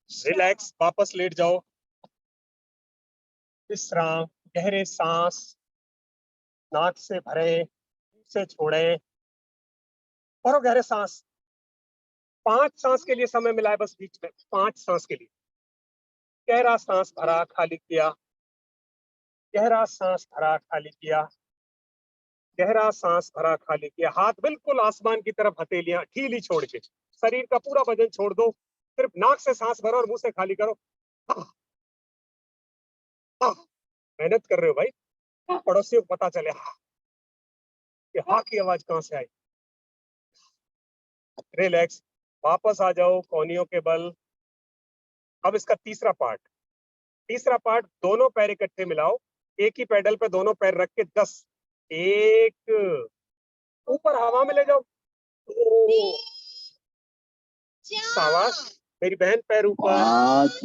Relax, वापस late जाओ, विश्राम, गहरे सांस, नाक से भरे, मुंह से छोड़े, और गहरे सांस। 5 सांस के लिए समय मिला है बस बीच में, 5 सांस के लिए। गहरा सांस भरा, खाली किया, गहरा सांस भरा, खाली किया, गहरा सांस भरा, खाली किया। हाथ बिल्कुल आसमान की तरफ, हथेलियां ढीली छोड़ के, शरीर का पूरा वजन छोड़ दो, सिर्फ नाक से सांस भरो और मुंह से खाली करो। मेहनत कर रहे हो भाई, पड़ोसियों को पता चले कि हाँ की आवाज कहां से आई। रिलैक्स, वापस आ जाओ कोहनियों के बल। अब इसका तीसरा पार्ट, दोनों पैर इकट्ठे मिलाओ, एक ही पैडल पे दोनों पैर रख के 10, एक, ऊपर हवा में ले जाओ, 2, शाबाश मेरी बहन, पैर ऊपर, 5,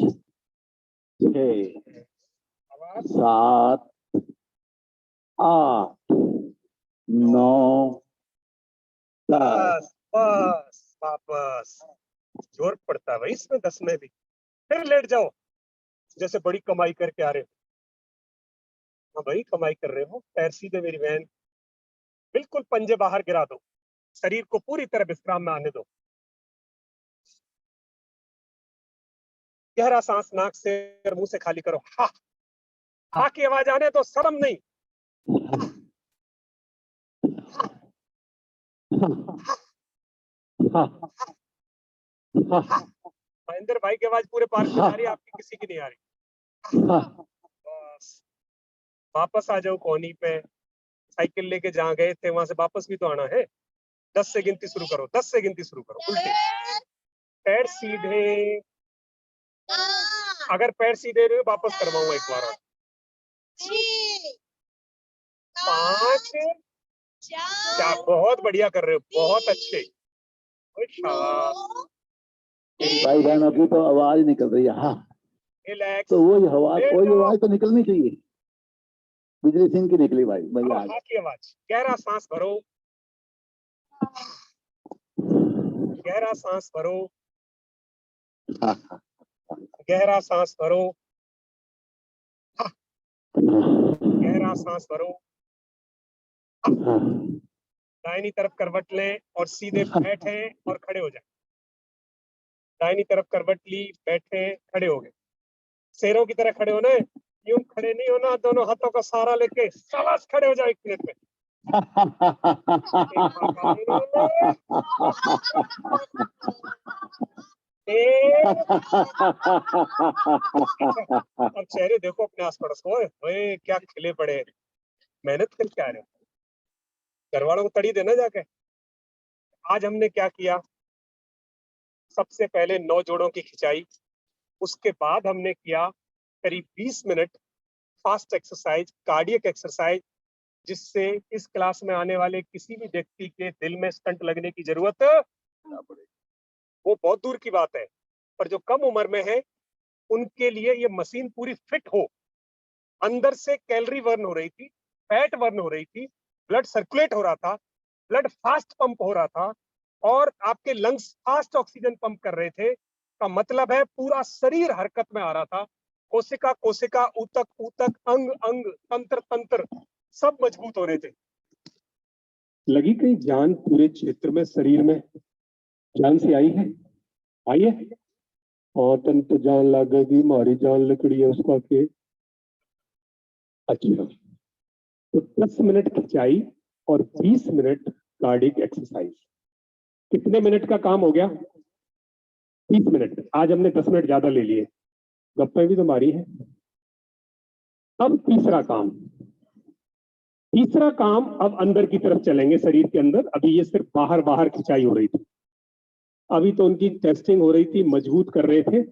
6, 7, 8, 9, 10। बस वापस। जोर पड़ता है भाई इसमें 10 में भी। फिर लेट जाओ, जैसे बड़ी कमाई करके आ रहे हो। हाँ भाई, कमाई कर रहे हो। पैर सीधे मेरी बहन, बिल्कुल पंजे बाहर गिरा दो, शरीर को पूरी तरह विश्राम में आने दो। गहरा सांस नाक से और मुंह से खाली करो। हा हा की आवाज आने तो, शर्म नहीं। महेंद्र भाई की आवाज पूरे पार्क में जा रही है, आपकी किसी की नहीं आ रही। बस वापस आ जाओ कोहनी पे। साइकिल लेके जहाँ गए थे वहां से वापस भी तो आना है। 10 से गिनती शुरू करो, 10 से गिनती शुरू करो। उल्टे पैर सीधे, अगर पैर सीधे रहे वापस करवाऊंगा एक बार और। 5, 4, बहुत बढ़िया कर रहे हो, बहुत अच्छे, शाबाश। भाई बहनों की तो आवाज निकल रही है। हाँ, रिलैक्स, तो वही आवाज तो निकलनी चाहिए। बिजली सिंह की निकली भाई, मजा आ गया। की आवाज। गहरा सांस भरो, गहरा सांस भरो, गहरा सांस भरो, गहरा सांस भरो। दाहिनी तरफ करवट लें और सीधे बैठे और खड़े हो जाए। दाहिनी तरफ करवट ली, बैठे, खड़े हो गए। शेरों की तरह खड़े होना है, यूं खड़े नहीं होना। दोनों हाथों का सहारा लेके शाबाश, खड़े हो जाओ 1 मिनट में। अब चेहरे देखो अपने आस पड़ोस को, ओए क्या खिले पड़े, मेहनत करके आ रहे हो। घर वालों को तड़ी देना जाके। आज हमने क्या किया, सबसे पहले 9 जोड़ों की खिंचाई, उसके बाद हमने किया करीब 20 minute fast exercise, cardiac exercise, जिससे इस क्लास में आने वाले किसी भी व्यक्ति के दिल में स्टंट लगने की जरूरत ना पड़े। वो बहुत दूर की बात है, पर जो कम उम्र में है उनके लिए ये मशीन पूरी फिट हो। अंदर से कैलोरी बर्न हो रही थी, फैट बर्न हो रही थी, ब्लड सर्कुलेट हो रहा था, ब्लड फास्ट पंप हो रहा था, और आपके लंग्स फास्ट ऑक्सीजन पंप कर रहे थे। का मतलब है पूरा शरीर हरकत में आ रहा था। कोशिका कोशिका, ऊतक ऊतक, अंग अंग, तंत्र तंत्र, सब मजबूत हो रहे थे। लगी कहीं जान पूरे क्षेत्र में, शरीर में जान सी आई है। और तन तो जान लगेगी, मारी जान लकड़ी है उसका के। अच्छा, तो 10 मिनट खिंचाई और 20 मिनट कार्डिक एक्सरसाइज। कितने मिनट का काम हो गया? 30 मिनट। आज हमने 10 मिनट ज्यादा ले लिए, गप्पे भी तो मारी है। अब तीसरा काम, अब अंदर की तरफ चलेंगे शरीर के अंदर। अभी ये सिर्फ बाहर बाहर खिंचाई हो रही थी, अभी तो उनकी टेस्टिंग हो रही थी, मजबूत कर रहे थे।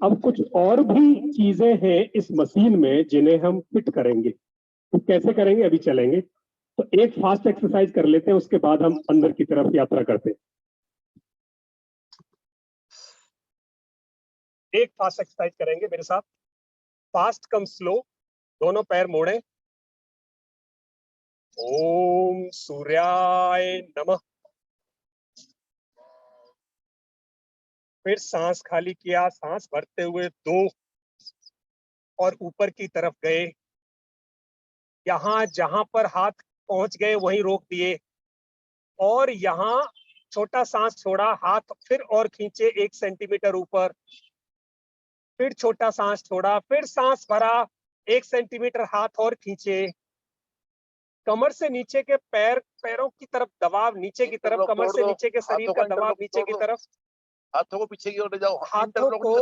अब कुछ और भी चीजें हैं इस मशीन में जिन्हें हम फिट करेंगे। तो कैसे करेंगे, अभी चलेंगे। तो एक फास्ट एक्सरसाइज कर लेते हैं, उसके बाद हम अंदर की तरफ यात्रा करते हैं। एक फास्ट एक्सरसाइज करेंगे मेरे साथ, फास्ट कम स्लो। दोनों पैर मोड़े, ओम सूर्याय नमः। फिर सांस खाली किया, सांस भरते हुए 2 और ऊपर की तरफ गए। यहाँ जहां पर हाथ पहुंच गए वहीं रोक दिए और यहाँ छोटा सांस छोड़ा, हाथ फिर और खींचे 1 सेंटीमीटर ऊपर, फिर छोटा सांस छोड़ा, फिर सांस भरा, 1 सेंटीमीटर हाथ और खींचे। कमर से नीचे के पैरों की तरफ दबाव नीचे की तरफ, कमर से नीचे के शरीर का दबाव नीचे की तरफ। हाथों को पीछे की ओर ले जाओ, हाथों को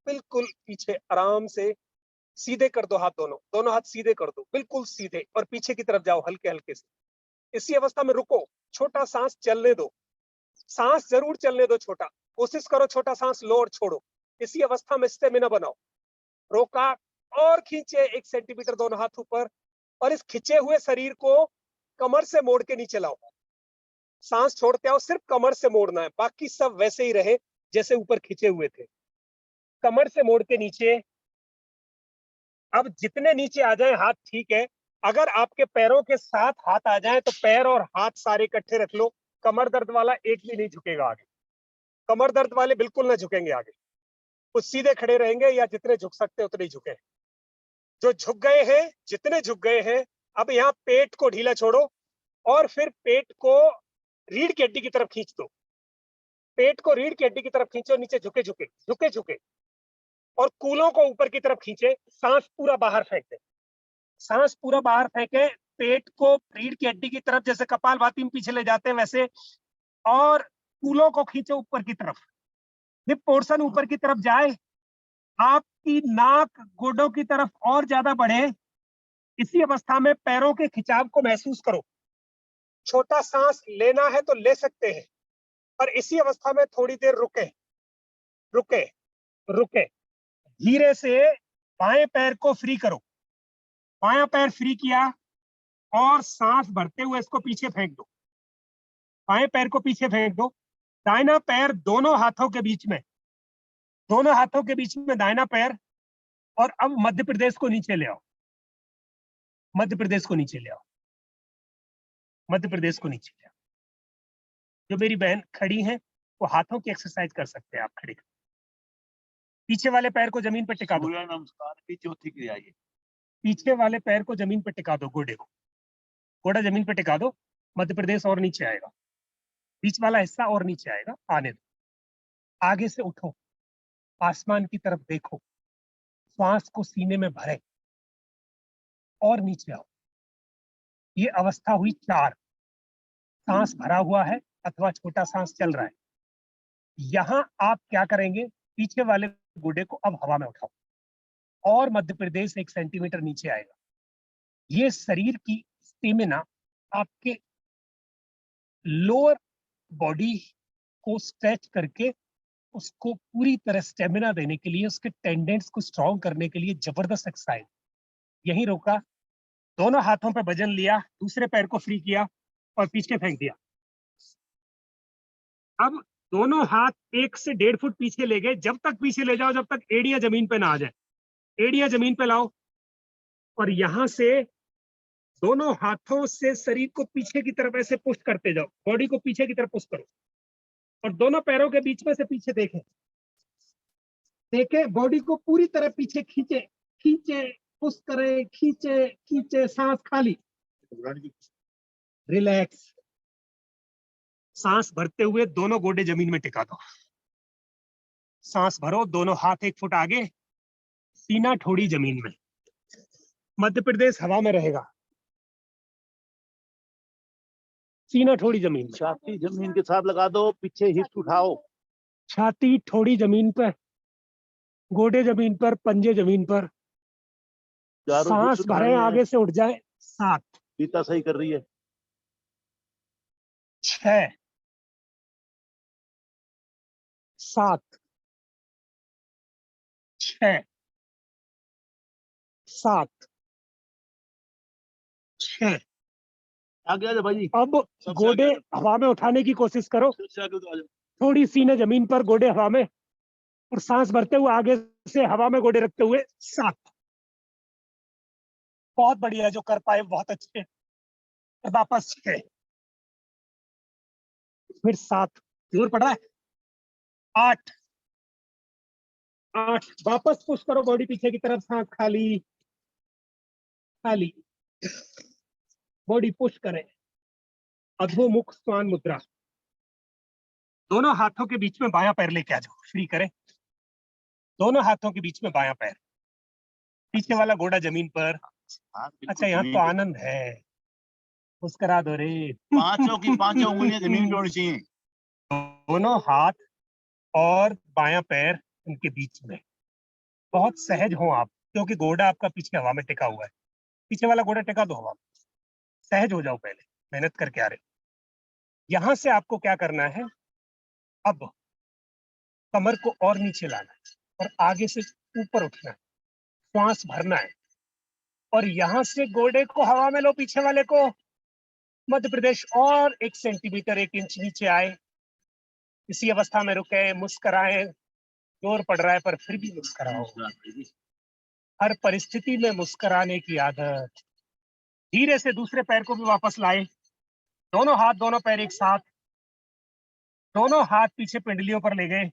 बिल्कुल पीछे आराम से सीधे कर दो, हाथ दोनों हाथ सीधे कर दो, बिल्कुल सीधे, और पीछे की तरफ जाओ हल्के हल्के से। इसी अवस्था में रुको, छोटा सांस चलने दो, सांस जरूर चलने दो, छोटा कोशिश करो, छोटा सांस लो और छोड़ो। इसी अवस्था में स्टेमिना बनाओ। रोका और खींचे 1 सेंटीमीटर दोनों हाथ ऊपर, और इस खिंचे हुए शरीर को कमर से मोड़ के नीचे लाओ। सांस छोड़ते आओ, सिर्फ कमर से मोड़ना है, बाकी सब वैसे ही रहे जैसे ऊपर खिंचे हुए थे। कमर से मोड़ के नीचे। अब जितने नीचे आ जाए हाथ ठीक है, अगर आपके पैरों के साथ हाथ आ जाए तो पैर और हाथ सारे इकट्ठे रख लो। कमर दर्द वाला एक भी नहीं झुकेगा आगे, कमर दर्द वाले बिल्कुल ना झुकेंगे आगे, कुछ सीधे खड़े रहेंगे या जितने झुक सकते हैं उतने झुके। जो झुक गए हैं, जितने झुक गए हैं, अब यहाँ पेट को ढीला छोड़ो और फिर पेट को रीढ़ की हड्डी की तरफ खींच दो। पेट को रीढ़ की हड्डी की तरफ खींचो, नीचे झुके झुके झुके झुके, और कूलों को ऊपर की तरफ खींचे। सांस पूरा बाहर फेंक दे, सांस पूरा बाहर फेंके। पेट को रीढ़ की हड्डी की तरफ, जैसे कपालभाति में पीछे ले जाते हैं वैसे, और कूलों को खींचो ऊपर की तरफ। हिप पोर्शन ऊपर की तरफ जाए, आपकी नाक गोडों की तरफ और ज्यादा बढ़े। इसी अवस्था में पैरों के खिंचाव को महसूस करो। छोटा सांस लेना है तो ले सकते हैं, पर इसी अवस्था में थोड़ी देर रुके रुके रुके। धीरे से बाएं पैर को फ्री करो, बायां पैर फ्री किया और सांस भरते हुए इसको पीछे फेंक दो। बाएं पैर को पीछे फेंक दो। दाहिना पैर दोनों हाथों के बीच में, दोनों हाथों के बीच में दाहिना पैर, और अब मध्य प्रदेश को नीचे ले आओ, मध्य प्रदेश को नीचे ले आओ, मध्य प्रदेश को नीचे ले आओ। जो मेरी बहन खड़ी है वो हाथों की एक्सरसाइज कर सकते हैं आप खड़े। पीछे वाले पैर को जमीन पर टिका दो। नमस्कार की चौथी क्रिया ये। पीछे वाले पैर को जमीन पर टिका दो, गोडे को, गोडा जमीन पर टिका दो। मध्य प्रदेश और नीचे आएगा, बीच वाला हिस्सा और नीचे आएगा, आने दो। आगे से उठो, आसमान की तरफ देखो, श्वास को सीने में भरे और नीचे आओ। ये अवस्था हुई 4। सांस भरा हुआ है अथवा छोटा सांस चल रहा है। यहां आप क्या करेंगे, पीछे वाले गोडे को अब हवा में उठाओ और मध्य प्रदेश 1 सेंटीमीटर नीचे आएगा। ये शरीर की स्टेमिना आपके लोअर बॉडी को स्ट्रेच करके उसको पूरी तरह स्टेमिना देने के लिए, उसके टेंडेंट्स को स्ट्रॉन्ग करने के लिए जबरदस्त एक्सरसाइज। यहीं रोका, दोनों हाथों पे वजन लिया, दूसरे पैर को फ्री किया और पीछे फेंक दिया। अब दोनों हाथ 1 से 1.5 फुट पीछे ले गए। जब तक पीछे ले जाओ जब तक एड़ियां जमीन पे ना आ जाए। एड़ियां जमीन पे लाओ और यहां से दोनों हाथों से शरीर को पीछे की तरफ ऐसे पुश करते जाओ, बॉडी को पीछे की तरफ पुश करो और दोनों पैरों के बीच में से पीछे देखें, देखे बॉडी को पूरी तरह पीछे खींचे खींचे, पुश करें, खींचे खींचे, सांस खाली, रिलैक्स। सांस भरते हुए दोनों गोडे जमीन में टिका दो। सांस भरो, दोनों हाथ 1 फुट आगे, सीना ठोड़ी जमीन में। मध्य प्रदेश हवा में रहेगा, सीना ठोड़ी जमीन में। छाती जमीन के साथ लगा दो, पीछे हिप्स उठाओ। छाती ठोड़ी जमीन पर, गोडे जमीन पर, पंजे जमीन पर। सांस भरे, आगे से उठ जाए। 7, गीता सही कर रही है। 6, 7, 6, 7, 6। आगे आ जाओ भाई। अब गोडे हवा में उठाने की कोशिश करो, थोड़ी सीने जमीन पर, गोडे हवा में, और सांस भरते हुए आगे से हवा में गोडे रखते हुए। 7। बहुत बढ़िया, जो कर पाए बहुत अच्छे। वापस 6, फिर 7, जोर पड़ रहा है। 8, 8, वापस पुश करो बॉडी पीछे की तरफ, सांस खाली खाली, बॉडी पुश करें, अधोमुख श्वान मुद्रा। दोनों हाथों के बीच में बायां पैर लेके आ जाओ, फ्री करें, दोनों हाथों के बीच में बायां पैर, पीछे वाला गोड़ा जमीन पर। अच्छा यहाँ तो आनंद है, मुस्कुरा दो रे। पांचों की पांचों उंगलियां जमीन पे होनी चाहिए। दोनों हाथ और बायां पैर उनके बीच में, बहुत सहज हो आप, क्योंकि गोड़ा आपका पीछे हवा में टिका हुआ है, पीछे वाला गोड़ा टिका दो हवा में, सहज हो जाओ, पहले मेहनत करके आ रहे हो। यहां से आपको क्या करना है, अब कमर को और नीचे लाना है और आगे से ऊपर उठना है, श्वास भरना है और यहां से गोड़े को हवा में लो, पीछे वाले को, मध्य प्रदेश, और 1 सेंटीमीटर 1 इंच नीचे आए, इसी अवस्था में रुके, मुस्कुराए, जोर पड़ रहा है पर फिर भी मुस्कुराओ, हर परिस्थिति में मुस्कुराने की आदत। धीरे से दूसरे पैर को भी वापस लाए, दोनों हाथ दोनों पैर एक साथ, दोनों हाथ पीछे पिंडलियों पर ले गए,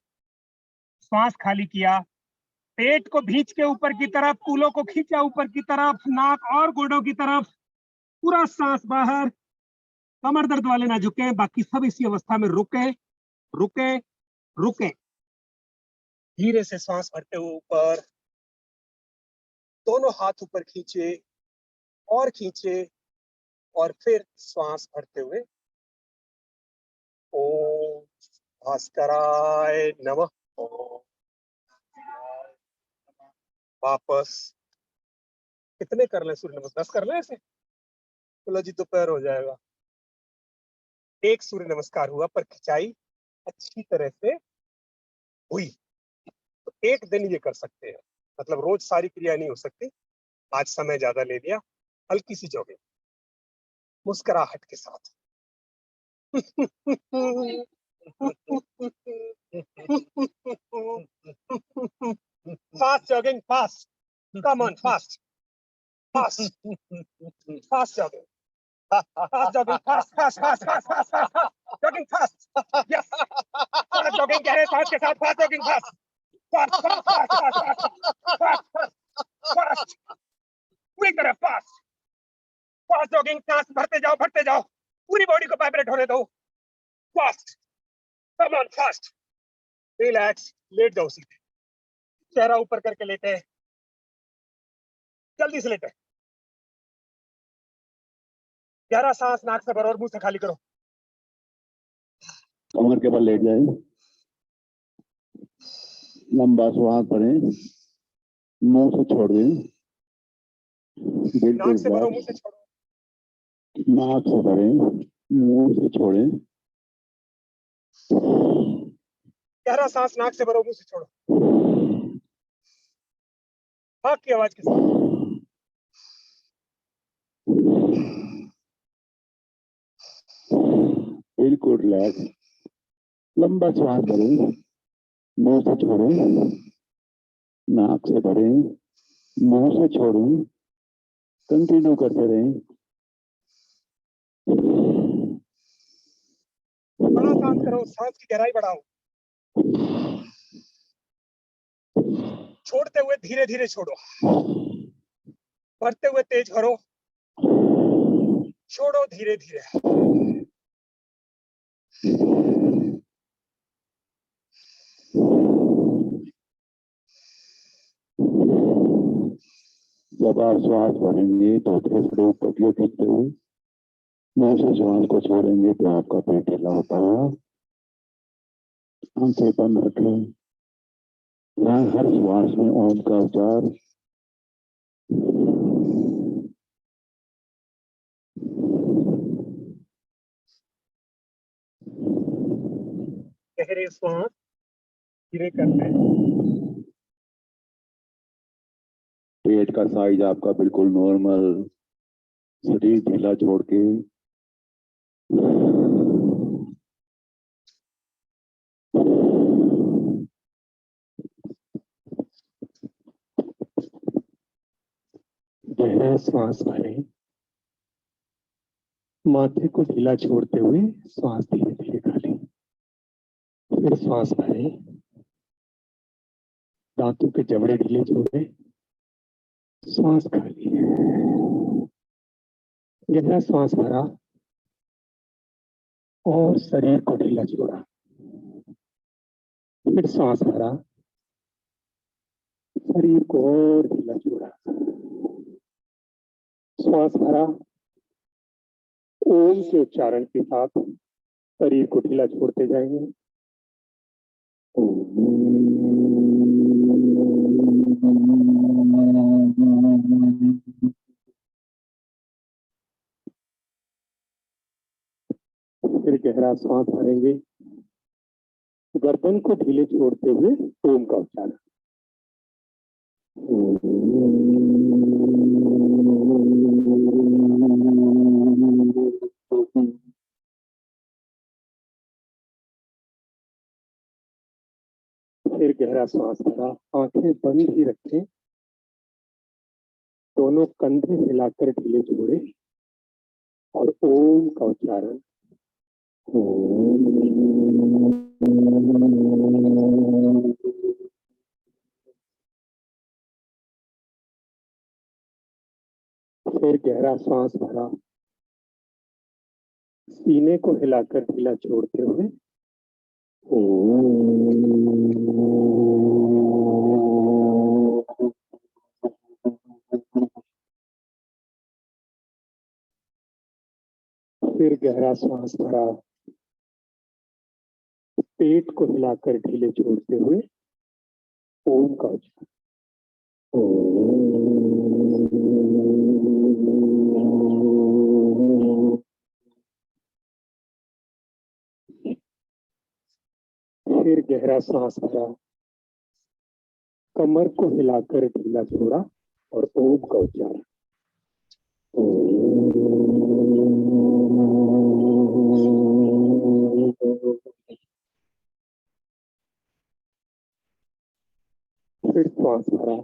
श्वास खाली किया, पेट को भींच के ऊपर की तरफ, कूलों को खींचा ऊपर की तरफ, नाक और गोड़ों की तरफ, पूरा सांस बाहर, कमर दर्द वाले ना झुके, बाकी सब इसी अवस्था में रुके रुके रुके। धीरे से सांस भरते हुए ऊपर, दोनों हाथ ऊपर खींचे और फिर श्वास भरते हुए ओम भास्कराय नमः, वापस। कितने कर लें सूर्य नमस्कार? 10 कर लें ऐसे? बोला जी दोपहर हो जाएगा। 1 सूर्य नमस्कार हुआ पर खिंचाई अच्छी तरह से हुई, तो 1 दिन ये कर सकते हैं, मतलब रोज सारी क्रिया नहीं हो सकती, आज समय ज्यादा ले लिया, हल्की सी जॉगिंग मुस्कुराहट के साथ। Fast jogging, fast, come on, fast fast fast jogging, fast jogging, fast fast fast fast fast fast jogging, fast, yes, fast jogging कह रहे हैं, फास्ट के साथ fast jogging, fast fast fast fast fast fast fast, पूरी तरह fast fast jogging, सांस भरते जाओ, पूरी बॉडी को वाइब्रेट होने दो, fast, come on, fast, relax, लेट जाओ सीधे, चेहरा ऊपर करके लेटे, जल्दी से लेटे, गहरा सांस नाक से भरो और मुंह से खाली करो, कमर के बल लेट जाए, लंबा श्वास भरें, मुंह से छोड़ दें, नाक से भरो मुंह से छोड़ो, नाक से भरें, मुंह से छोड़ें, गहरा सांस नाक से भरो मुंह से छोड़ो, हाथ की आवाज के साथ, बिल्कुल रिलैक्स, लंबा श्वास भरें, मुंह से छोड़ें, नाक से भरें, मुंह से छोड़ें, कंटिन्यू करते रहें। बड़ा सांस करो, सांस की गहराई बढ़ाओ, छोड़ते हुए धीरे धीरे छोड़ो, भरते हुए तेज भरो, छोड़ो धीरे धीरे, जब आप श्वास भरेंगे तो फेफड़े ऊपर की ओर खींचते हुए, मुंह से श्वास को छोड़ेंगे तो आपका पेट ढीला होता है। आंखें बंद रखें, यहाँ हर श्वास में ओम का उच्चार, गहरे श्वास धीरे करते हैं, पेट का साइज आपका बिल्कुल नॉर्मल, शरीर ढीला छोड़ के गहरा श्वास भरें, माथे को ढीला छोड़ते हुए श्वास धीरे धीरे खाली, फिर श्वास भरें, दांतों के जबड़े ढीले छोड़े, श्वास खाली, गहरा श्वास भरा और शरीर को ढीला छोड़ा, फिर श्वास भरा, शरीर को और ढीला छोड़ा, श्वास भरा, ओम के उच्चारण के साथ शरीर को ढीला छोड़ते जाएंगे। फिर गहरा श्वास भरेंगे, गर्दन को ढीले छोड़ते हुए ओम का उच्चारण। फिर गहरा श्वास भरा, आंखें बंद ही रखें, दोनों कंधे हिलाकर ढीले छोड़े और ओम का उच्चारण। फिर गहरा श्वास भरा, सीने को हिलाकर ढीला छोड़ते हुए फिर गहरा श्वास भरा, पेट को हिलाकर ढीले छोड़ते हुए ओम का उच्चारण। फिर गहरा सांस भरा, कमर को हिलाकर ढीला छोड़ा और ओम का उच्चारण। फिर श्वास भरा,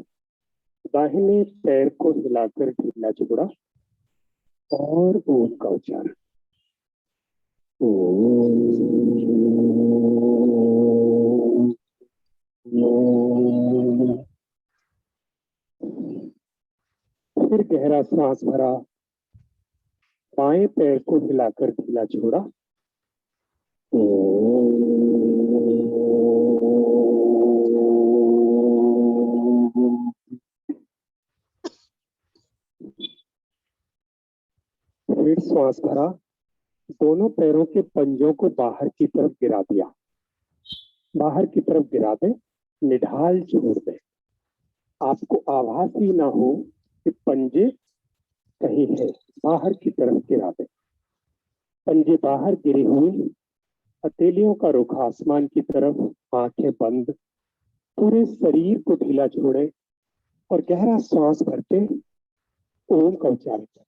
दाहिने पैर को हिलाकर ढीला छोड़ा और ओम का उच्चारण। फिर गहरा सांस भरा, बाएं पैर को हिलाकर ढीला छोड़ा। फिर श्वास भरा, दोनों पैरों के पंजों को बाहर की तरफ गिरा दिया, बाहर की तरफ गिरा दे, निढाल छोड़ दे। आपको आभास ही ना हो कि पंजे कहीं है, बाहर की तरफ गिरा दे। पंजे बाहर गिरे हुए, हथेलियों का रुख आसमान की तरफ, आंखें बंद, पूरे शरीर को ढीला छोड़े और गहरा श्वास भरते ओम का उच्चारण करें।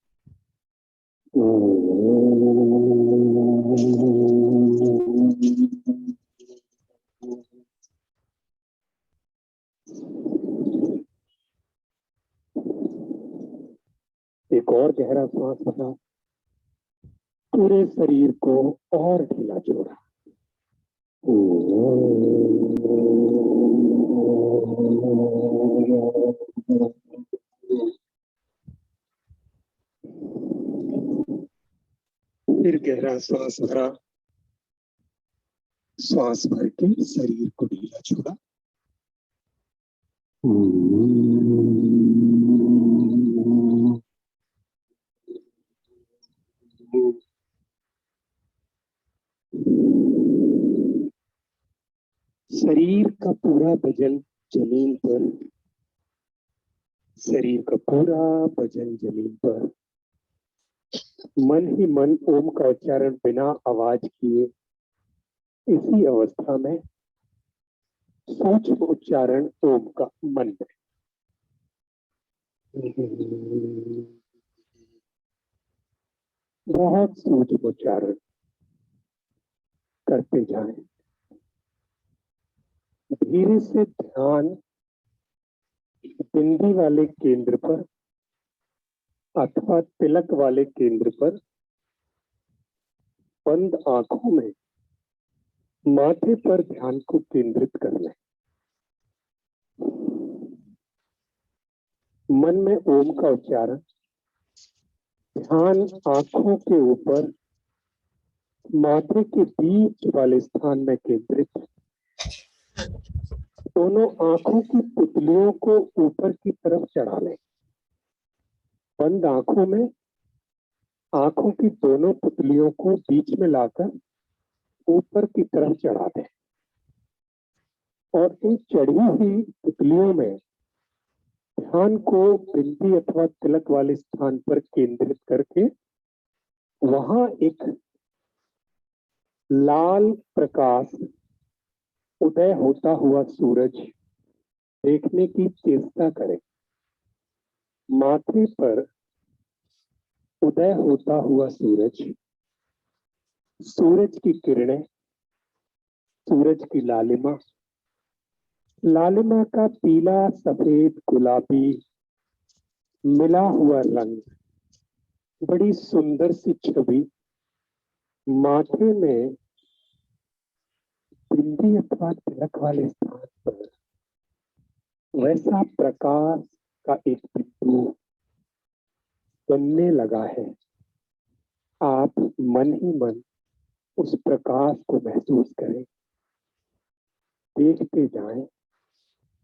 एक और गहरा श्वास भरा, पूरे शरीर को और ढीला छोड़ा। फिर गहरा श्वास भरा, श्वास भर के शरीर को ढीला छोड़ा। शरीर का पूरा वजन जमीन पर, शरीर का पूरा वजन जमीन पर, मन ही मन ओम का उच्चारण बिना आवाज किए इसी अवस्था में सूक्ष्म उच्चारण ओम का मन में। बहुत सूक्ष्म उच्चारण करते जाएं। धीरे से ध्यान बिंदी वाले केंद्र पर अथवा तिलक वाले केंद्र पर, बंद आंखों में माथे पर ध्यान को केंद्रित कर लें। मन में ओम का उच्चारण, ध्यान आंखों के ऊपर माथे के बीच वाले स्थान में केंद्रित। दोनों आंखों की पुतलियों को ऊपर की तरफ चढ़ा लें। बंद आंखों में आंखों की दोनों पुतलियों को बीच में लाकर ऊपर की तरफ चढ़ा दें और इन चढ़ी हुई पुतलियों में ध्यान को बिंदी अथवा तिलक वाले स्थान पर केंद्रित करके वहां एक लाल प्रकाश, उदय होता हुआ सूरज देखने की चेष्टा करें। माथे पर उदय होता हुआ सूरज, सूरज की किरणें, सूरज की लालिमा, लालिमा का पीला सफेद गुलाबी मिला हुआ रंग, बड़ी सुंदर सी छवि माथे में बिंदी अथवा तिलक वाले स्थान पर वैसा प्रकाश का एक बिंदु बनने लगा है। आप मन ही मन उस प्रकाश को महसूस करें, देखते जाएं।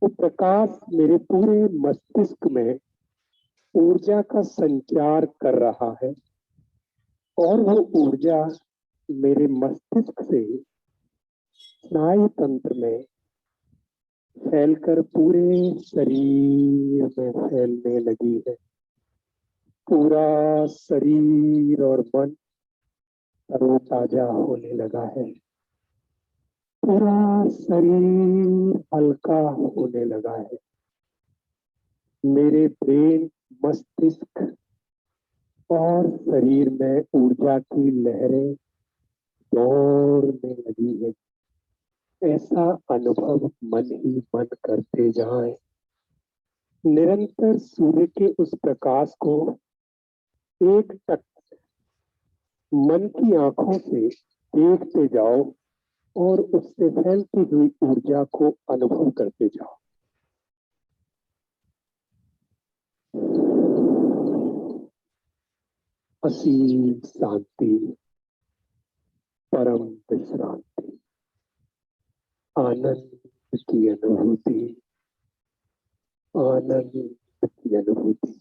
वो प्रकाश मेरे पूरे मस्तिष्क में ऊर्जा का संचार कर रहा है और वो ऊर्जा मेरे मस्तिष्क से स्नायु तंत्र में फैलकर पूरे शरीर में फैलने लगी है। पूरा शरीर और मन तरोताजा होने लगा है। पूरा शरीर हल्का होने लगा है। मेरे ब्रेन, मस्तिष्क और शरीर में ऊर्जा की लहरें दौड़ने लगी है। ऐसा अनुभव मन ही मन करते जाएं। निरंतर सूर्य के उस प्रकाश को एक टक मन की आंखों से देखते जाओ और उससे फैलती हुई ऊर्जा को अनुभव करते जाओ। असीम शांति, परम विश्रांति, आनंद की अनुभूति, आनंद की अनुभूति,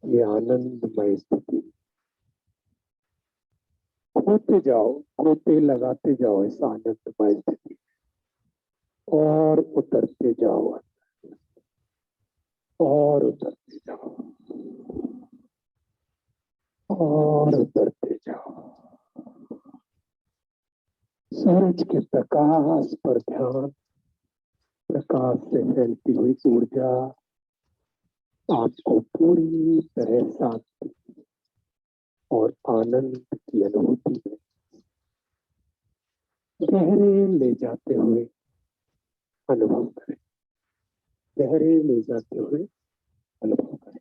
ये आनंदमय स्थिति। खोते जाओ, गोते लगाते जाओ इस आनंदमय स्थिति और उतरते जाओ, और उतरते जाओ, और उतरते जाओ। सूरज के प्रकाश पर ध्यान, प्रकाश से फैलती हुई ऊर्जा आपको पूरी तरह शांति और आनंद की अनुभूति में गहरे ले जाते हुए अनुभव करें। गहरे ले जाते हुए अनुभव करें।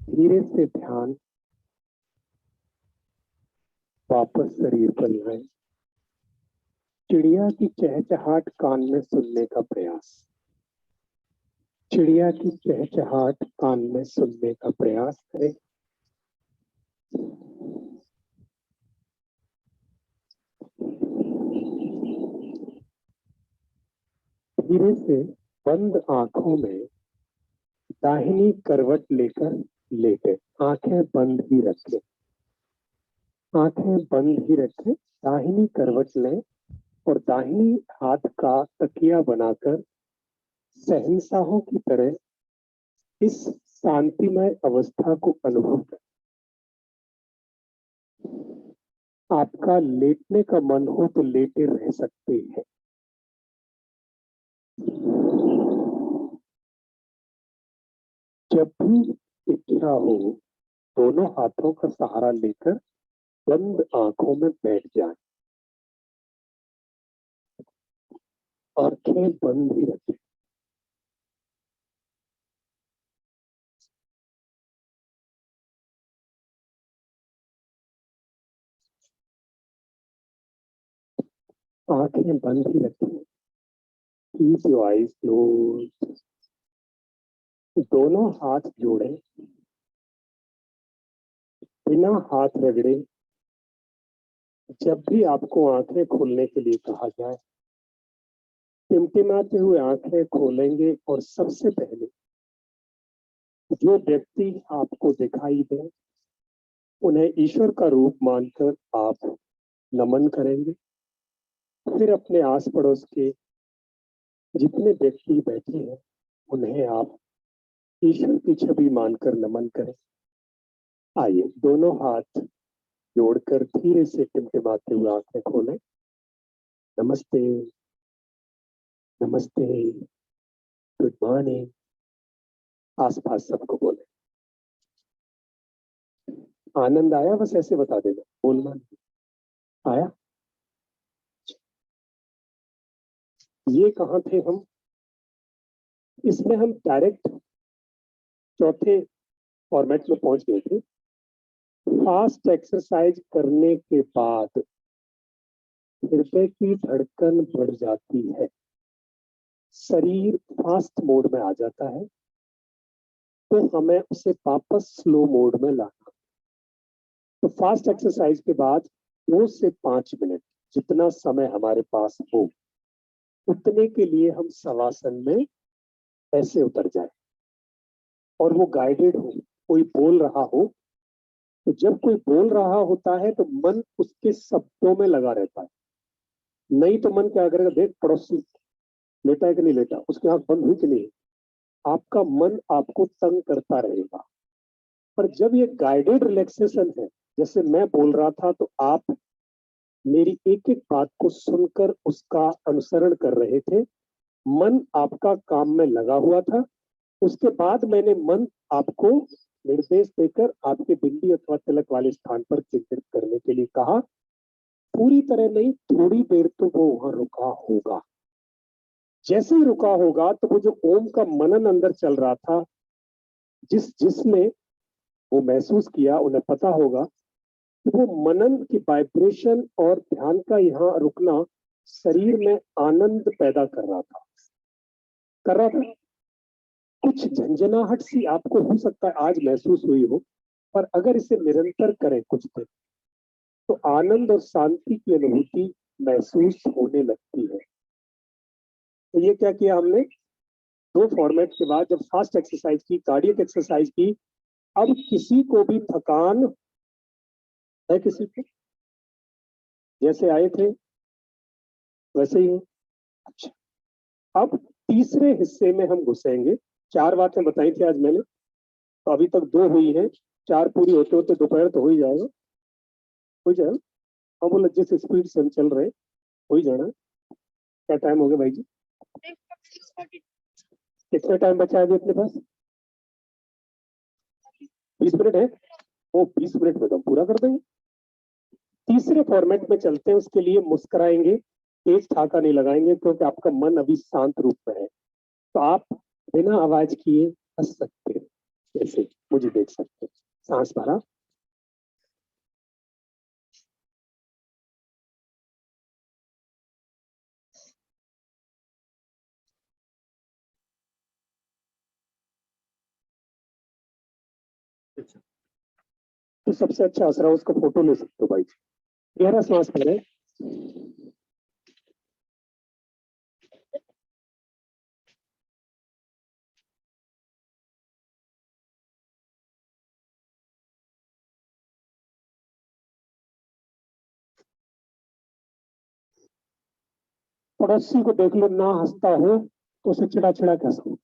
धीरे से ध्यान वापस शरीर पर लाएं। चिड़िया की चहचहाट कान में सुनने का प्रयास। चिड़िया की चहचहाट कान में सुनने का प्रयास करें। धीरे से बंद आंखों में दाहिनी करवट लेकर लेटे। आंखें बंद ही रखें। आंखें बंद ही रखें। दाहिनी करवट लें और दाहिनी हाथ का तकिया बनाकर शहंशाहों की तरह इस शांतिमय अवस्था को अनुभव करें। आपका लेटने का मन हो तो लेटे रह सकते हैं। जब भी इच्छा हो दोनों हाथों का सहारा लेकर बंद आंखों में बैठ जाएं। आंखें बंद ही रखें। आंखें बंद ही रखें, कीप योर आईज क्लोज। दोनों हाथ जोड़े, बिना हाथ रगड़े। जब भी आपको आंखें खोलने के लिए कहा जाए, टिमटिमाते हुए आंखें खोलेंगे और सबसे पहले जो व्यक्ति आपको दिखाई दे उन्हें ईश्वर का रूप मानकर आप नमन करेंगे। फिर अपने आस पड़ोस के जितने व्यक्ति बैठे हैं उन्हें आप ईश्वर की छवि मानकर नमन करें। आइए दोनों हाथ जोड़कर धीरे से टिमटिमाते हुए आंखें खोलें। नमस्ते, नमस्ते, गुड मॉर्निंग। आसपास सबको बोले। आनंद आया? बस ऐसे बता देना, बोलना नहीं। आया? ये कहाँ थे हम? इसमें हम डायरेक्ट चौथे फॉर्मेट में पहुंच गए थे। फास्ट एक्सरसाइज करने के बाद हृदय की धड़कन बढ़ जाती है, शरीर फास्ट मोड में आ जाता है, तो हमें उसे वापस स्लो मोड में लाना। तो फास्ट एक्सरसाइज के बाद 2 से 5 मिनट जितना समय हमारे पास हो उतने के लिए हम शवासन में ऐसे उतर जाए और वो गाइडेड हो, कोई बोल रहा हो। तो जब कोई बोल रहा होता है तो मन उसके शब्दों में लगा रहता है, नहीं तो मन क्या करेगा, देख पड़ोसी लेटा है कि नहीं लेटा, उसकी आंख बंद हुई कि नहीं। आपका मन आपको तंग करता रहेगा। पर जब ये गाइडेड रिलैक्सेशन है, जैसे मैं बोल रहा था तो आप मेरी एक एक बात को सुनकर उसका अनुसरण कर रहे थे, मन आपका काम में लगा हुआ था। उसके बाद मैंने मन आपको निर्देश देकर आपके बिंदी अथवा तिलक वाले स्थान पर केंद्रित करने के लिए कहा। पूरी तरह नहीं, थोड़ी देर तो वो वहां रुका होगा। जैसे ही रुका होगा तो वो जो ओम का मनन अंदर चल रहा था, जिसने वो महसूस किया उन्हें पता होगा कि वो मनन की वाइब्रेशन और ध्यान का यहाँ रुकना शरीर में आनंद पैदा कर रहा था। कुछ झंझनाहट सी आपको हो सकता है आज महसूस हुई हो, पर अगर इसे निरंतर करें कुछ दिन तो आनंद और शांति की अनुभूति महसूस होने लगती है। तो ये क्या किया हमने, 2 फॉर्मेट के बाद जब फास्ट एक्सरसाइज की, कार्डियक एक्सरसाइज की, अब किसी को भी थकान है? किसी को जैसे आए थे वैसे ही है? अच्छा, अब तीसरे हिस्से में हम घुसेंगे। 4 बातें बताई थी आज मैंने, तो अभी तक 2 हुई हैं, 4 पूरी होते होते दोपहर तो हो ही जाएगा, हो जाएगा। अब बोला जिस स्पीड से हम चल रहे हो ही जाना। क्या टाइम हो गया भाई जी? कितना टाइम बचा है अभी अपने पास? 20 मिनट है। वो 20 मिनट में तो हम पूरा कर देंगे। तीसरे फॉर्मेट में चलते हैं, उसके लिए मुस्कुराएंगे, तेज ठाका नहीं लगाएंगे क्योंकि आपका मन अभी शांत रूप में है। तो आप बिना आवाज किए हंस सकते हैं, जैसे मुझे देख सकते हैं। सांस भरा, तो सबसे अच्छा आसरा उसका फोटो ले सकते हो भाई। गहरा सांस भरें, पड़ोसी को देख लो ना हंसता हो तो उसे चिड़ा चिड़ा कैसा।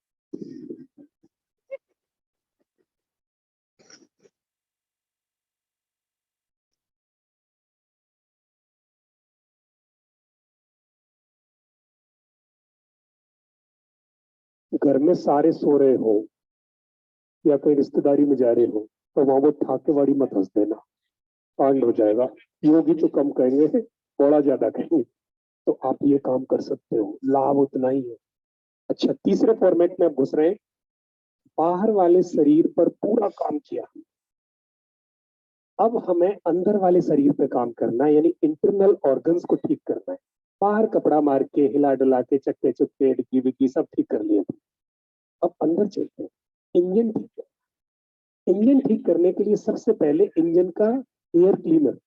घर में सारे सो रहे हो या कहीं रिश्तेदारी में जा रहे हो तो वहां वो ठाकेवाड़ी मत हंस देना, कांड हो जाएगा। योगी तो कम कहेंगे, बड़ा ज्यादा कहेंगे। तो आप ये काम कर सकते हो, लाभ उतना ही है। अच्छा, तीसरे फॉर्मेट में आप घुस रहे हैं। बाहर वाले शरीर पर पूरा काम किया, अब हमें अंदर वाले शरीर पे काम करना है, यानी इंटरनल ऑर्गन्स को ठीक करना है। बाहर कपड़ा मार के हिला डुला के चक्के चुक्के डिग्गी विग्गी सब ठीक कर लिए। अब अंदर चलते हैं, इंजन ठीक है। इंजन ठीक करने के लिए सबसे पहले इंजन का एयर क्लीनर,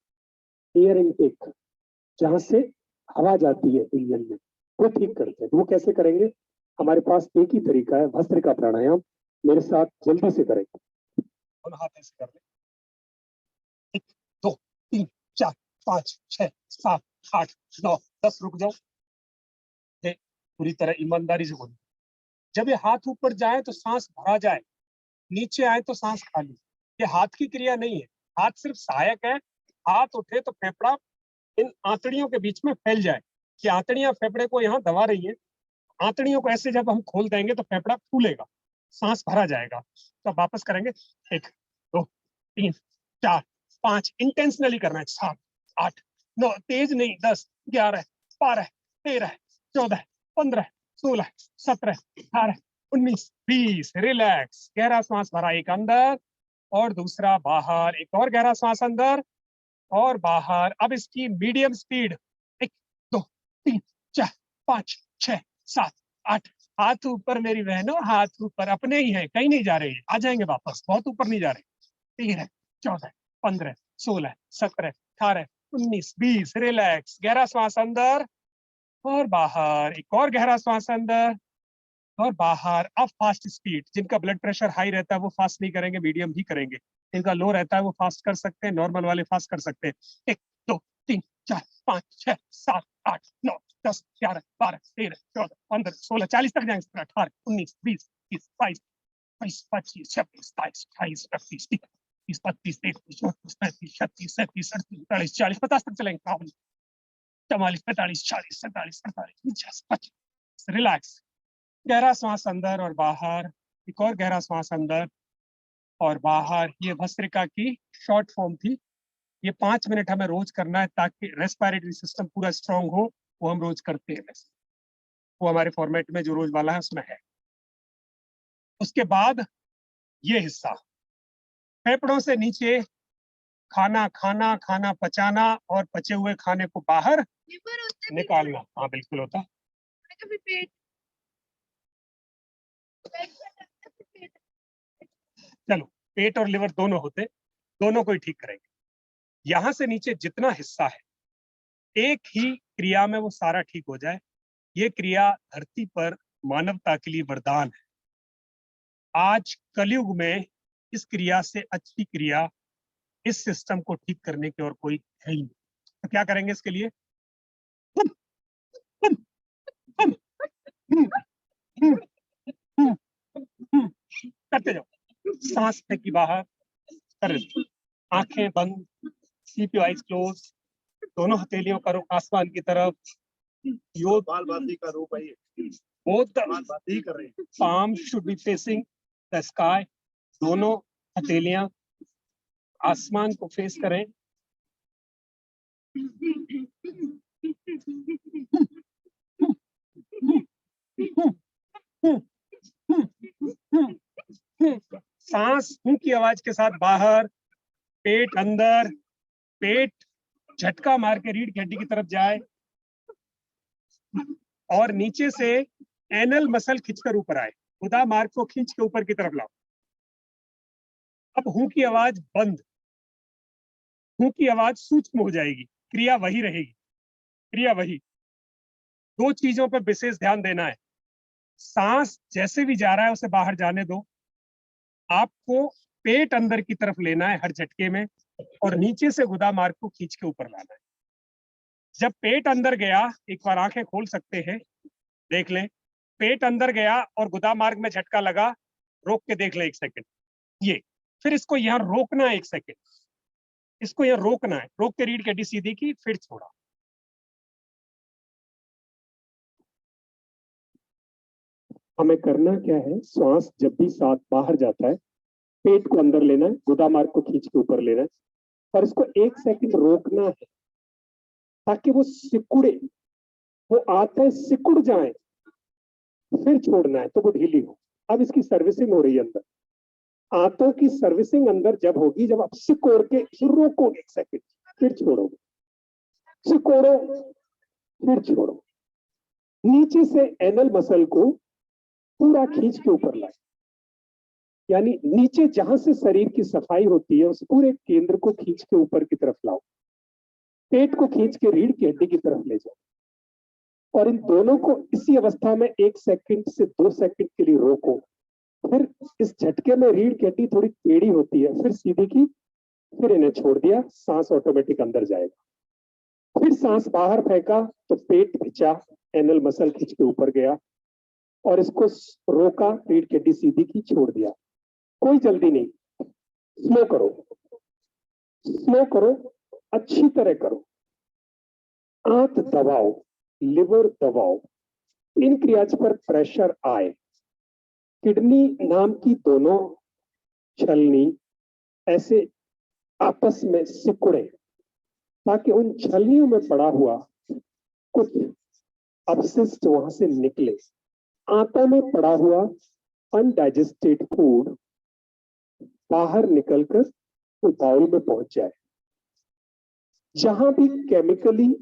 एयर इनटेक, जहां से हवा जाती है इंजन में, वो ठीक करते हैं। तो वो कैसे करेंगे? हमारे पास एक ही तरीका है, भस्त्रिका प्राणायाम। मेरे साथ जल्दी से करेंगे। और हाथ ऐसे कर ले, 1 2 3 4 5 6 7 8 9 10, रुक जाओ। पूरी तरह ईमानदारी से बोलो। जब ये हाथ ऊपर जाए तो सांस भरा जाए, नीचे आए तो सांस खाली। ये हाथ की क्रिया नहीं है, हाथ सिर्फ सहायक है। हाथ उठे तो फेफड़ा इन आंतड़ियों के बीच में फैल जाए कि आंतड़ियां फेफड़े को यहाँ दबा रही है। आंतड़ियों को ऐसे जब हम खोल देंगे तो फेफड़ा फूलेगा, सांस भरा जाएगा। तो वापस करेंगे, 1 2 3 4 5, इंटेंशनली करना है। 7 8 9, तेज नहीं, 10 11 12 13 14 15 16 17 18 19 20। रिलैक्स, गहरा सांस भरा, एक अंदर और दूसरा बाहर। एक और गहरा सांस अंदर और बाहर। अब इसकी मीडियम स्पीड, 1 2 3 4 5 6 7 8। हाथ ऊपर मेरी बहनों, हाथ ऊपर, अपने ही हैं, कहीं नहीं जा रहे हैं, आ जाएंगे वापस, बहुत ऊपर नहीं जा रहे। 13 14 15 16 17 18 19 20। रिलैक्स, गहरा सांस अंदर और बाहर। एक और गहरा सांस अंदर और बाहर। अब फास्ट स्पीड, जिनका ब्लड प्रेशर हाई रहता है वो फास्ट नहीं करेंगे, मीडियम ही करेंगे। जिनका लो रहता है वो फास्ट कर सकते हैं, नॉर्मल वाले फास्ट कर सकते हैं। 1 2 3 4 5 6 7 8 9 10 11 12 13 14 15 16 40 तक जाएंगे। 18 19 20 21 22 25 26 27 28 29 30 31 32 33 34 35 36 37 38 40 50 तक चलेंगे। 44 45 46 47 48 49 50। रिलैक्स, गहरा सांस अंदर और बाहर। एक और गहरा सांस अंदर और बाहर। ये भस्त्रिका की शॉर्ट फॉर्म थी। ये 5 मिनट हमें रोज करना है ताकि रेस्पिरेटरी सिस्टम पूरा स्ट्रांग हो। वो हम रोज करते हैं, वैसे वो हमारे फॉर्मेट में जो रोज वाला है उसमें है। उसके बाद ये हिस्सा, फेफड़ों से नीचे खाना खाना, खाना पचाना और पचे हुए खाने को बाहर निकालना। हाँ बिल्कुल होता। चलो, पेट और लिवर दोनों होते, दोनों को ही ठीक करेंगे। यहां से नीचे जितना हिस्सा है, एक ही क्रिया में वो सारा ठीक हो जाए। ये क्रिया धरती पर मानवता के लिए वरदान है। आज कलयुग में इस क्रिया से अच्छी क्रिया इस सिस्टम को ठीक करने की और कोई है ही नहीं। तो क्या करेंगे इसके लिए? करते जाओ, सांस फेंकी बाहर, कर, आंखें बंद, कीप योर आइज क्लोज, दोनों हथेलियों का रुख आसमान की तरफ। योग बालबाती का रूप है ये। both the बालबाती कर रहे हैं। palms should be facing the sky. दोनों हथेलियां आसमान को फेस करें। सांस मुंह की आवाज के साथ बाहर, पेट अंदर, पेट झटका मार के रीढ़ की हड्डी की तरफ जाए और नीचे से एनल मसल खींचकर ऊपर आए। गुदा मार्ग को खींच के ऊपर की तरफ लाओ। अब हूं की आवाज बंद, हूं की आवाज सूक्ष्म हो जाएगी, क्रिया वही रहेगी, क्रिया वही। 2 चीजों पर विशेष ध्यान देना है। सांस जैसे भी जा रहा है उसे बाहर जाने दो। आपको पेट अंदर की तरफ लेना है हर झटके में और नीचे से गुदा मार्ग को खींच के ऊपर लाना है। जब पेट अंदर गया, एक बार आंखें खोल सकते हैं, देख लें, पेट अंदर गया और गुदा मार्ग में झटका लगा, रोक के देख लें 1 सेकंड। ये फिर इसको यहाँ रोकना है 1 सेकंड, इसको यहाँ रोकना है, रोक के रीढ़ की हड्डी सीधी की, फिर छोड़ा। हमें करना क्या है? श्वास जब भी साथ बाहर जाता है, पेट को अंदर लेना है, गुदा मार्ग को खींच के ऊपर लेना है और इसको 1 सेकंड रोकना है ताकि वो सिकुड़े। वो आता है, सिकुड़ जाए, फिर छोड़ना है तो वो ढीली हो। अब इसकी सर्विसिंग हो रही है अंदर। आंतों की सर्विसिंग अंदर जब होगी, जब आप सिकोड़ के रोकोगे 1 सेकंड, फिर छोड़ोगे। सिकोड़ो, फिर छोड़ो। नीचे से एनल मसल को पूरा खींच के ऊपर लाए, यानी नीचे जहां से शरीर की सफाई होती है उस पूरे केंद्र को खींच के ऊपर की तरफ लाओ। पेट को खींच के रीढ़ की हड्डी की तरफ ले जाओ और इन दोनों को इसी अवस्था में 1 सेकंड से 2 सेकंड के लिए रोको। फिर इस झटके में रीढ़ की हड्डी थोड़ी टेढ़ी होती है, फिर सीधी की, फिर इन्हें छोड़ दिया, सांस ऑटोमेटिक अंदर जाएगा। फिर सांस बाहर फेंका तो पेट खींचा, एनल मसल खींच के ऊपर गया और इसको रोका, रीढ़ की हड्डी सीधी की, छोड़ दिया। कोई जल्दी नहीं, स्लो करो, स्लो करो, अच्छी तरह करो। आंत दबाओ, लिवर दबाओ, इन क्रियाज पर प्रेशर आए। किडनी नाम की दोनों छलनी ऐसे आपस में सिकुड़े ताकि उन छलनियों में पड़ा हुआ कुछ अपशिष्ट वहां से निकले। आंतों में पड़ा हुआ अनडाइजेस्टेड फूड बाहर निकलकर तो बाउल में पहुंच जाए। जहां भी केमिकली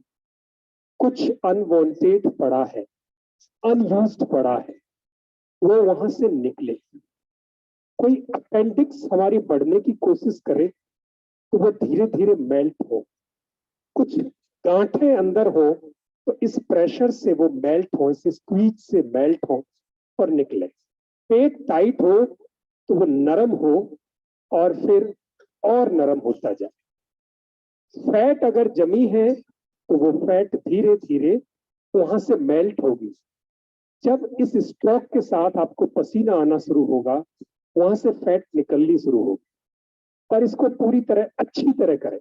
कुछ अनवांटेड पड़ा है, अनयूज्ड पड़ा है, वो वहां से निकले। कोई अपेंडिक्स हमारी बढ़ने की कोशिश करे तो वो धीरे धीरे मेल्ट हो। कुछ गांठें अंदर हो तो इस प्रेशर से वो मेल्ट हो, इस स्क्वीज से मेल्ट हो और निकले। पेट टाइट हो तो वो नरम हो और फिर और नरम होता जाए। फैट अगर जमी है तो वो फैट धीरे धीरे वहां से मेल्ट होगी। जब इस स्ट्रोक के साथ आपको पसीना आना शुरू होगा, वहां से फैट निकलनी शुरू होगी। पर इसको पूरी तरह अच्छी तरह करें,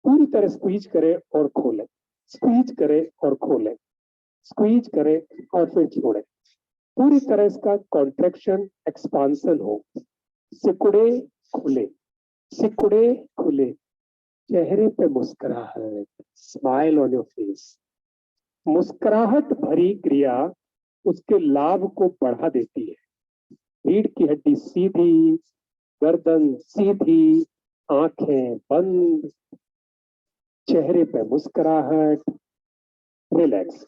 पूरी तरह स्क्वीज करें और खोलें, स्क्वीज करें और खोलें, स्क्वीज करें और फिर छोड़ें। पूरी तरह इसका कॉन्ट्रैक्शन एक्सपांसन हो। सिकुड़े खुले, सिकुड़े खुले, चेहरे पे मुस्कुराहट, स्माइल ऑन योर फेस। मुस्कुराहट भरी क्रिया उसके लाभ को बढ़ा देती है। रीढ़ की हड्डी सीधी, गर्दन सीधी, आंखें बंद, चेहरे पे मुस्कुराहट, रिलैक्स,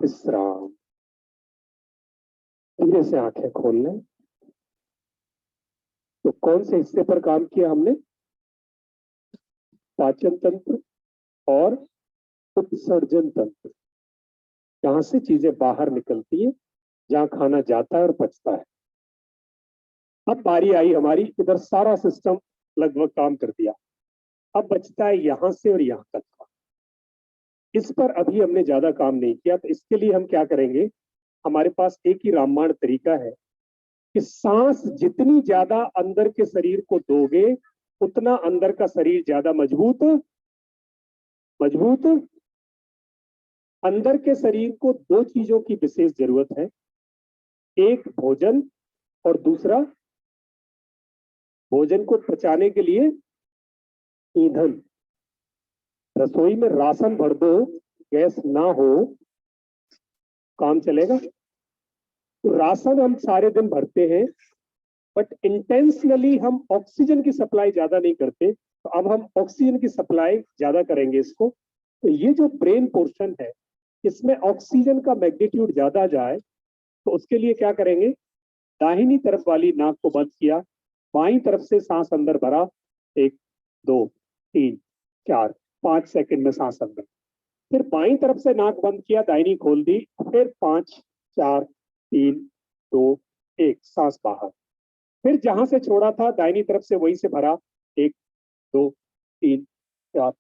विश्राम। धीरे से आंखें खोल लें। तो कौन से हिस्से पर काम किया हमने? पाचन तंत्र और उत्सर्जन तंत्र, जहां से चीजें बाहर निकलती है, जहां खाना जाता है और पचता है। अब बारी आई हमारी, इधर सारा सिस्टम लगभग काम कर दिया। अब बचता है यहां से और यहां तक का। इस पर अभी हमने ज्यादा काम नहीं किया, तो इसके लिए हम क्या करेंगे? हमारे पास एक ही रामबाण तरीका है कि सांस जितनी ज्यादा अंदर के शरीर को दोगे उतना अंदर का शरीर ज्यादा मजबूत मजबूत। अंदर के शरीर को 2 चीजों की विशेष जरूरत है, एक भोजन और दूसरा भोजन को पचाने के लिए ईंधन। रसोई में राशन भर दो, गैस ना हो, काम चलेगा? तो राशन हम सारे दिन भरते हैं, बट इंटेंशनली हम ऑक्सीजन की सप्लाई ज्यादा नहीं करते। तो अब हम ऑक्सीजन की सप्लाई ज्यादा करेंगे इसको। तो ये जो ब्रेन पोर्शन है, इसमें ऑक्सीजन का मैग्नीट्यूड ज्यादा जाए, तो उसके लिए क्या करेंगे? दाहिनी तरफ वाली नाक को बंद किया, बाईं तरफ से सांस अंदर भरा, 1 2 3 4 5 सेकंड में सांस अंदर। फिर बाईं तरफ से नाक बंद किया, दाहिनी खोल दी, फिर 5 4 3 2 1 सांस बाहर। फिर जहां से छोड़ा था दाहिनी तरफ से वहीं से भरा, 1 2 3 4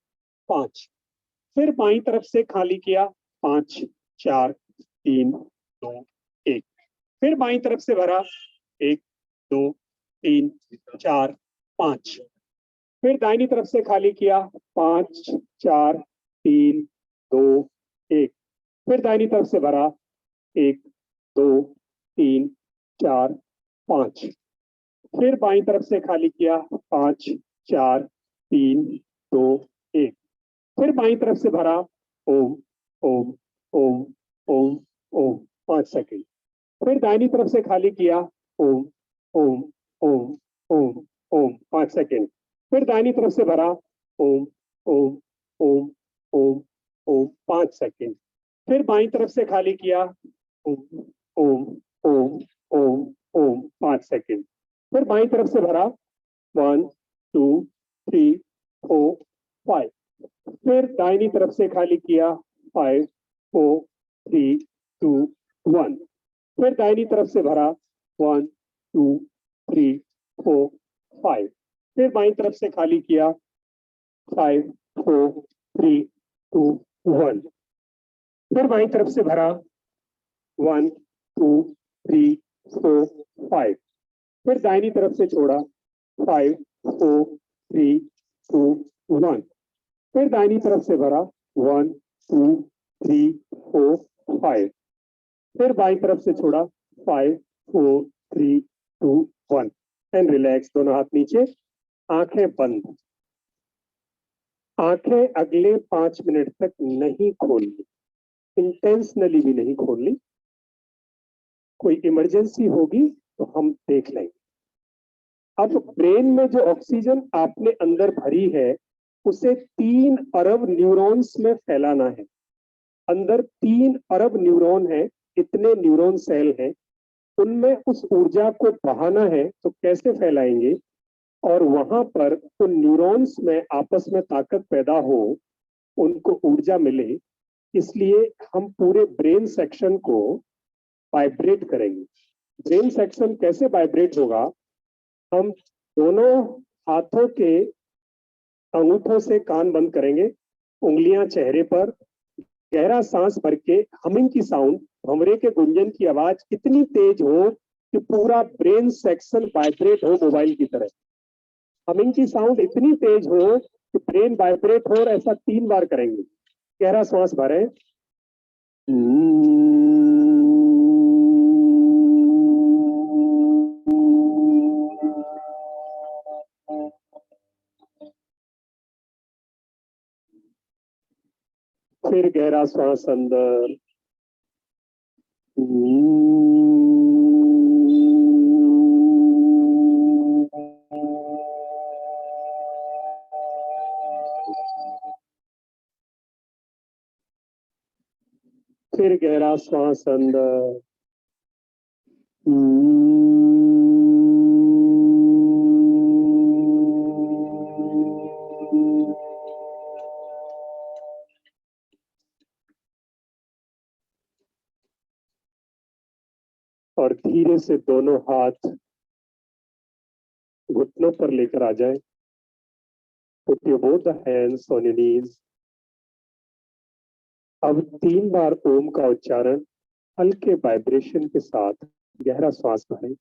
5। फिर बाईं तरफ से खाली किया, 5 4 3 2 1। फिर बाईं तरफ से भरा, 1 2 3 4 5। फिर दाहिनी तरफ से खाली किया, 5 4 3 2 1। फिर दाहिनी तरफ से भरा, 1 2 3 4 5। फिर बाईं तरफ से खाली किया, 5 4 3 2 1। फिर बाईं तरफ से भरा, ओम ओम ओम ओम ओम 5 सेकंड। फिर दाहिनी तरफ से खाली किया, ओम ओम ओम ओम ओम 5 सेकंड। फिर दाहिनी तरफ से भरा, ओम ओम ओम ओम ओम 5 सेकंड। फिर बाईं तरफ से खाली किया, ओम ओम ओम ओम ओम 5 सेकंड। फिर बाईं तरफ से भरा, 1 2 3 4 5। फिर दाहिनी तरफ से खाली किया, 5 4 3 2 1। फिर दाहिनी तरफ से भरा, 1 2 3 4 5। फिर बाईं तरफ से खाली किया, 5 4 3 2 1। फिर बाईं तरफ से भरा, 1 2 3 4 5। फिर दाहिनी तरफ से छोड़ा, 5 4 3 2 1। फिर दाहिनी तरफ से भरा, 1 2 3 4 5। फिर बाईं तरफ से छोड़ा, 5 4 3 2 1। एंड रिलैक्स, दोनों हाथ नीचे, आंखें बंद। आंखें अगले 5 मिनट तक नहीं खोलनी, इंटेंशनली भी नहीं खोलनी। कोई इमरजेंसी होगी तो हम देख लेंगे। अब ब्रेन में जो ऑक्सीजन आपने अंदर भरी है उसे 3 अरब न्यूरॉन्स में फैलाना है। अंदर 3 अरब न्यूरॉन है, इतने न्यूरॉन सेल हैं, उनमें उस ऊर्जा को बहाना है। तो कैसे फैलाएंगे? और वहां पर उन न्यूरॉन्स में आपस में ताकत पैदा हो, उनको ऊर्जा मिले, इसलिए हम पूरे ब्रेन सेक्शन को वाइब्रेट करेंगे। ब्रेन सेक्शन कैसे वाइब्रेट होगा? हम दोनों हाथों के अंगूठों से कान बंद करेंगे, उंगलियां चेहरे पर, गहरा सांस भर के हमिंग की साउंड, भंवरे के गुंजन की आवाज इतनी तेज हो कि पूरा ब्रेन सेक्शन वाइब्रेट हो मोबाइल की तरह। हमिंग की साउंड इतनी तेज हो कि ब्रेन वाइब्रेट हो, और ऐसा 3 बार करेंगे। गहरा सांस भरें, फिर गहरा सांस अंदर, फिर गहरा सांस अंदर, और धीरे से दोनों हाथ घुटनों पर लेकर आ जाए। Put your both the hands on your knees. अब 3 बार ओम का उच्चारण हल्के वाइब्रेशन के साथ गहरा श्वास भरें।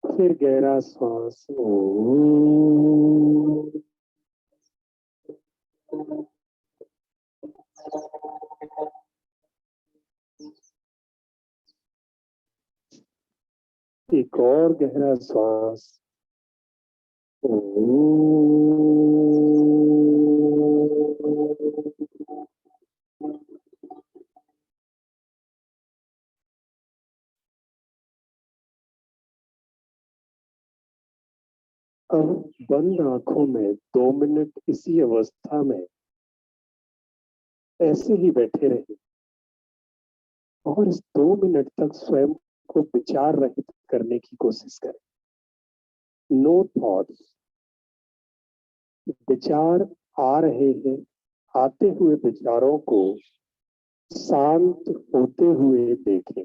फिर गहरा श्वास, एक और गहरा श्वास, अब बंद आंखों में 2 मिनट इसी अवस्था में ऐसे ही बैठे रहे, और इस 2 मिनट तक स्वयं को विचार रहित करने की कोशिश करें। No thoughts. विचार आ रहे हैं, आते हुए विचारों को शांत होते हुए देखें।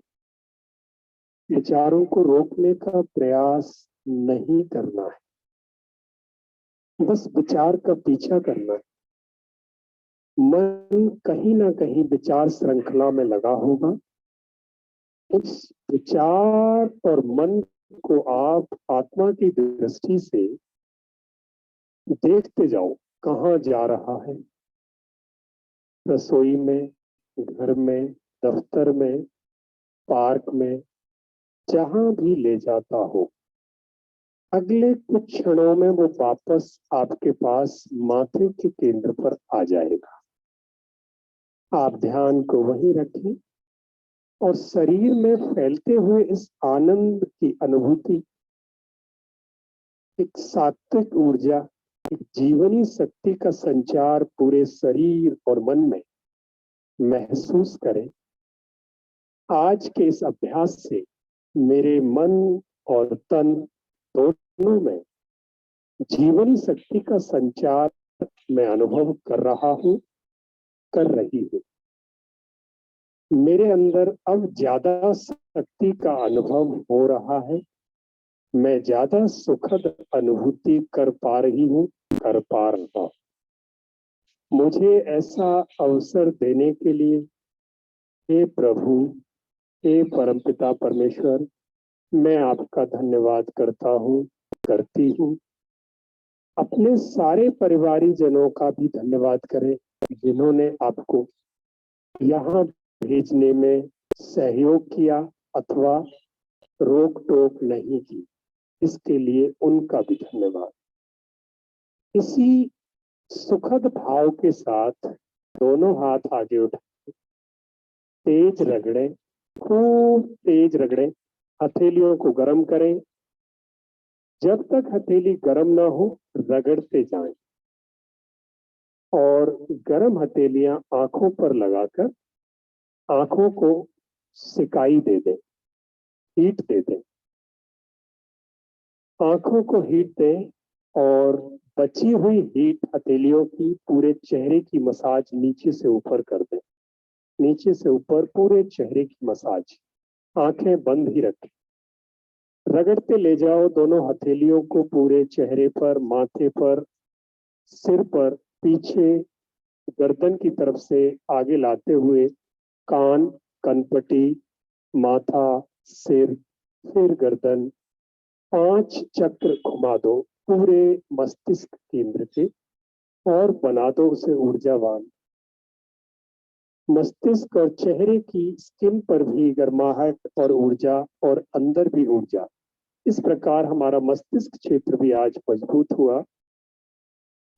विचारों को रोकने का प्रयास नहीं करना है, बस विचार का पीछा करना है। मन कहीं ना कहीं विचार श्रृंखला में लगा होगा। उस विचार और मन को आप आत्मा की दृष्टि से देखते जाओ, कहाँ जा रहा है। रसोई में, घर में, दफ्तर में, पार्क में, जहां भी ले जाता हो, अगले कुछ क्षणों में वो वापस आपके पास माथे के केंद्र पर आ जाएगा। आप ध्यान को वहीं रखें और शरीर में फैलते हुए इस आनंद की अनुभूति, एक सात्विक ऊर्जा, एक जीवनी शक्ति का संचार पूरे शरीर और मन में महसूस करें। आज के इस अभ्यास से मेरे मन और तन दोनों में जीवनी शक्ति का संचार मैं अनुभव कर रहा हूं, कर रही हूं। मेरे अंदर अब ज्यादा शक्ति का अनुभव हो रहा है। मैं ज्यादा सुखद अनुभूति कर पा रही हूं, कर पा रहा हूं। मुझे ऐसा अवसर देने के लिए हे प्रभु, हे परमपिता परमेश्वर, मैं आपका धन्यवाद करता हूं, करती हूं। अपने सारे परिवारी जनों का भी धन्यवाद करें जिन्होंने आपको यहाँ भेजने में सहयोग किया अथवा रोक टोक नहीं की, इसके लिए उनका भी धन्यवाद। इसी सुखद भाव के साथ दोनों हाथ आगे उठाए, तेज रगड़े, खूब तेज रगड़े, हथेलियों को गर्म करें। जब तक हथेली गर्म ना हो रगड़ते जाएं और गर्म हथेलियां आंखों पर लगाकर आंखों को सिकाई दे दें, हीट दे दें। आंखों को हीट दें और बची हुई हीट हथेलियों की पूरे चेहरे की मसाज नीचे से ऊपर कर दें, नीचे से ऊपर पूरे चेहरे की मसाज। आंखें बंद ही रखें, रगड़ते ले जाओ दोनों हथेलियों को पूरे चेहरे पर, माथे पर, सिर पर, पीछे गर्दन की तरफ से आगे लाते हुए कान, कनपटी, माथा, सिर, फिर गर्दन, 5 चक्र घुमा दो पूरे मस्तिष्क केंद्र के और बना दो उसे ऊर्जावान। मस्तिष्क और चेहरे की स्किन पर भी गर्माहट और ऊर्जा और अंदर भी ऊर्जा। इस प्रकार हमारा मस्तिष्क क्षेत्र भी आज मजबूत हुआ।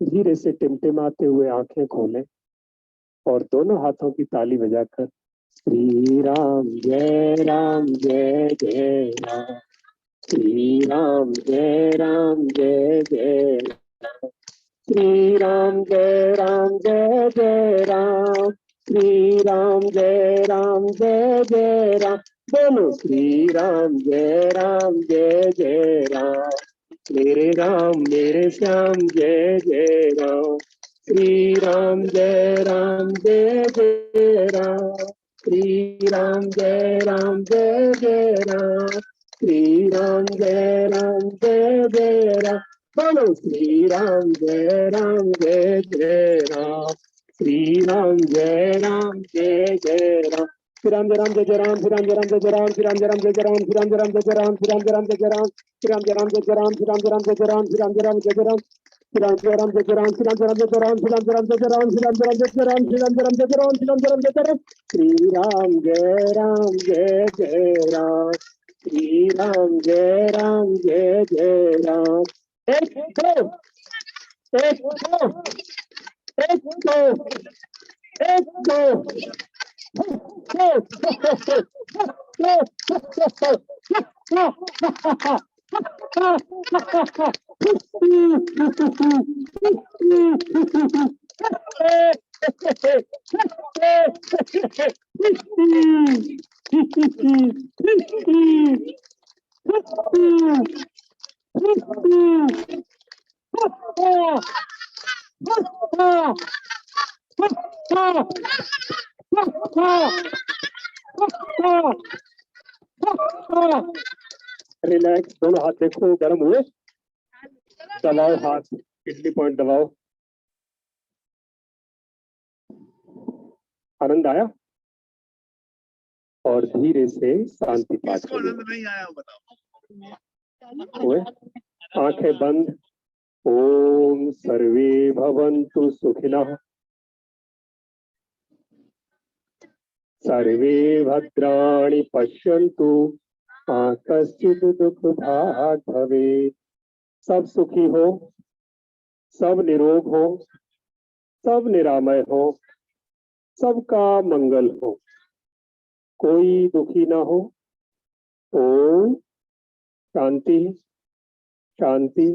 धीरे से टिमटिमाते हुए आंखें खोलें और दोनों हाथों की ताली बजाकर श्री राम जय राम जय जय राम, श्री राम जय राम जय जय राम, श्री राम जय राम जय जय राम, श्री राम जय राम जय जय राम। बोलो श्री राम जय जय राम, मेरे राम मेरे श्याम जय जय राम, श्री राम जय जय राम, श्री राम जय जय राम, श्री राम जय जय राम। बोलो श्री राम जय जय राम, श्री राम जय जय राम। श्री राम जय जय राम, श्री राम जय जय राम, श्री राम जय जय राम, श्री राम जय जय राम, श्री राम जय जय राम, श्री राम जय जय राम, श्री राम जय जय राम, श्री राम जय जय राम, श्री राम जय जय राम, श्री राम जय जय राम, श्री राम जय जय राम, श्री राम जय जय राम, श्री राम जय जय राम, श्री राम जय जय राम, श्री राम जय जय राम, श्री राम जय जय राम। एक दो एक दो एक दो एक दो रिलैक्स, दोनों हाथ देखो गर्म हुए, दबाओ हाथ, इडली पॉइंट दबाओ। आनंद आया और धीरे से शांति पाठ किसको आनंद नहीं आया बताओ। हुए, आंखें बंद। ओम सर्वे भवन्तु सुखिनः, सर्वे भद्राणि पश्यन्तु मा कश्चित् दुःखभाग् भवेत्। सब सुखी हो, सब निरोग हो, सब निरामय हो, सबका मंगल हो, कोई दुखी ना हो। ओम शांति शांति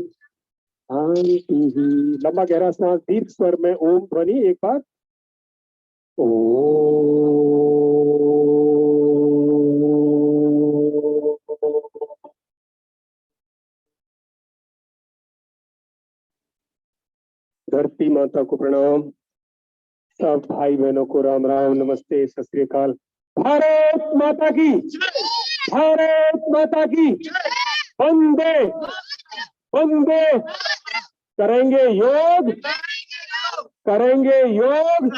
शांति। लंबा गहरा सांस दीर्घ स्वर में ओम ध्वनि एक बार। धरती माता को प्रणाम, सब भाई बहनों को राम राम, नमस्ते, सत श्री अकाल। भारत माता की, भारत माता की, वंदे वंदे। करेंगे योग, करेंगे योग,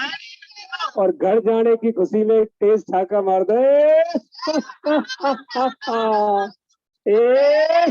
और घर जाने की खुशी में तेज छाका मार दे। ए